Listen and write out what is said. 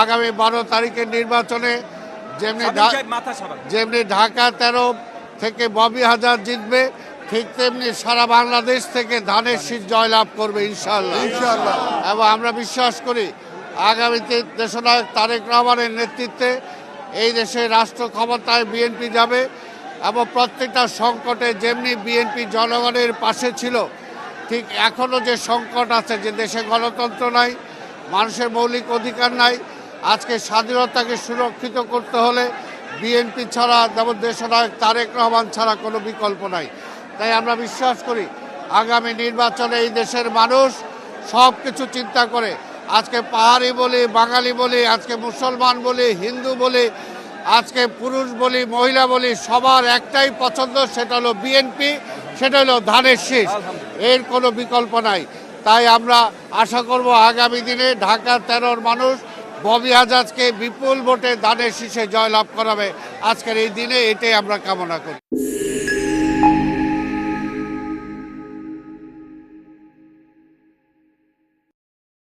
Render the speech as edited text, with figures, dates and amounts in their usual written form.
আগামী 12 তারিখের নির্বাচনে যেমনি ঢাকা 13 থেকে ববি হাজার জিতবে, ঠিক তেমনি সারা বাংলাদেশ থেকে ধানের শীষ জয়লাভ করবে ইনশাআল্লাহ। এবং আমরা বিশ্বাস করি আগামীতে দেশনায়ক তারেক রহমানের নেতৃত্বে এই দেশে রাষ্ট্র ক্ষমতায় বিএনপি যাবে এবং প্রত্যেকটা সংকটে যেমনি বিএনপি জনগণের পাশে ছিল, ঠিক এখনও যে সংকট আছে, যে দেশে গণতন্ত্র নাই, মানুষের মৌলিক অধিকার নাই, আজকে স্বাধীনতাকে সুরক্ষিত করতে হলে বিএনপি ছাড়া, যেমন দেশনায়ক তারেক রহমান ছাড়া কোনো বিকল্প নাই। তাই আমরা বিশ্বাস করি আগামী নির্বাচনে এই দেশের মানুষ সব কিছু চিন্তা করে, আজকে পাহাড়ি বলি, বাঙালি বলি, আজকে মুসলমান বলি, হিন্দু বলি, আজকে পুরুষ বলি, মহিলা বলি, সবার একটাই পছন্দ, সেটা হলো বিএনপি, সেটা হলো ধানের শীষ, এর কোনো বিকল্প নাই। তাই আমরা আশা করব আগামী দিনে ঢাকা 13 মানুষ ববি হাজাজকে বিপুল ভোটে ধানের শীষে জয়লাভ করাবে আজকের এই দিনে, এটাই আমরা কামনা করি।